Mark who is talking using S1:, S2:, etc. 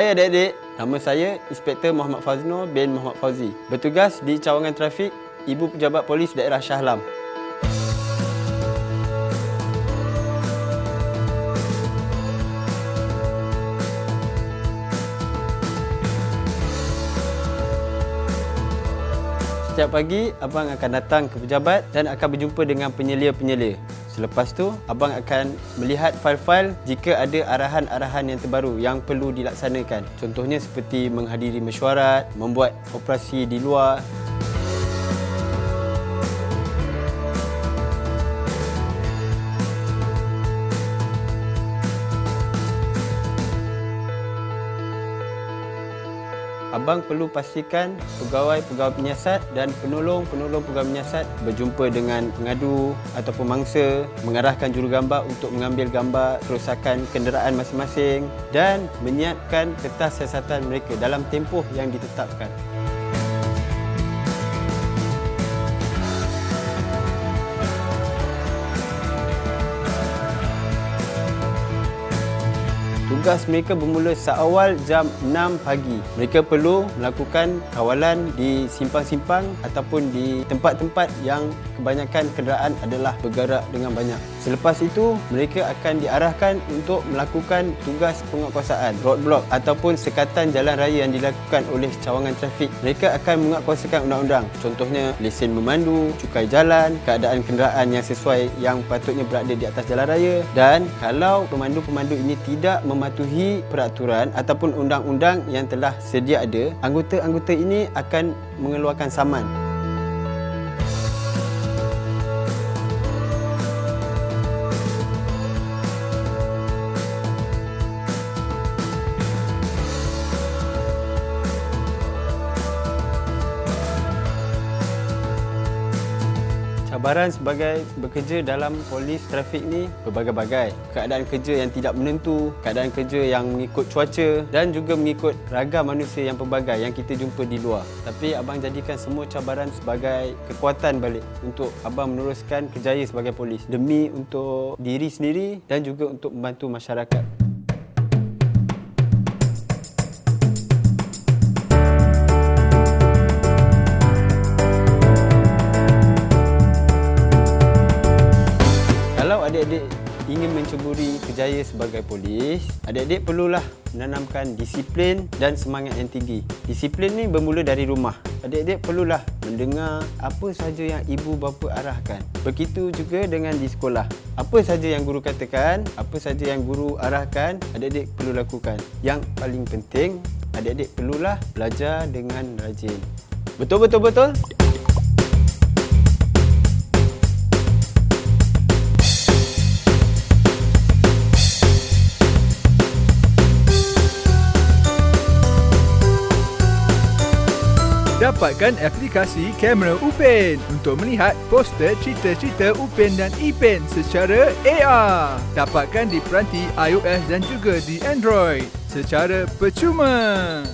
S1: Hai adik-adik, nama saya Inspektor Muhammad Fazno bin Muhammad Fauzi. Bertugas di cawangan trafik Ibu Pejabat Polis Daerah Shah Alam. Setiap pagi, abang akan datang ke pejabat dan akan berjumpa dengan penyelia-penyelia. Selepas tu, abang akan melihat fail-fail jika ada arahan-arahan yang terbaru yang perlu dilaksanakan. Contohnya seperti menghadiri mesyuarat, membuat operasi di luar. Abang perlu pastikan pegawai-pegawai penyiasat dan penolong-penolong pegawai penyiasat berjumpa dengan pengadu ataupun mangsa, mengarahkan jurugambar untuk mengambil gambar kerosakan kenderaan masing-masing dan menyiapkan kertas siasatan mereka dalam tempoh yang ditetapkan. Tugas mereka bermula seawal jam 6 pagi. Mereka perlu melakukan kawalan di simpang-simpang ataupun di tempat-tempat yang kebanyakan kenderaan adalah bergerak dengan banyak. Selepas itu, mereka akan diarahkan untuk melakukan tugas penguatkuasaan, roadblock ataupun sekatan jalan raya yang dilakukan oleh cawangan trafik. Mereka akan menguatkuasakan undang-undang. Contohnya, lesen memandu, cukai jalan, keadaan kenderaan yang sesuai yang patutnya berada di atas jalan raya. Dan kalau pemandu-pemandu ini tidak mematuhi peraturan ataupun undang-undang yang telah sedia ada, anggota-anggota ini akan mengeluarkan saman. Cabaran sebagai bekerja dalam polis trafik ni berbagai-bagai. Keadaan kerja yang tidak menentu, keadaan kerja yang mengikut cuaca dan juga mengikut ragam manusia yang pelbagai yang kita jumpa di luar. Tapi abang jadikan semua cabaran sebagai kekuatan balik untuk abang meneruskan kerjaya sebagai polis demi untuk diri sendiri dan juga untuk membantu masyarakat. Kalau adik-adik ingin menceburi kerjaya sebagai polis, adik-adik perlulah menanamkan disiplin dan semangat yang tinggi. Disiplin ni bermula dari rumah. Adik-adik perlulah mendengar apa sahaja yang ibu bapa arahkan. Begitu juga dengan di sekolah. Apa sahaja yang guru katakan, apa sahaja yang guru arahkan, adik-adik perlu lakukan. Yang paling penting, adik-adik perlulah belajar dengan rajin. Betul?
S2: Dapatkan aplikasi kamera UPEN untuk melihat poster cerita-cerita UPEN dan ePEN secara AR. Dapatkan di peranti iOS dan juga di Android secara percuma.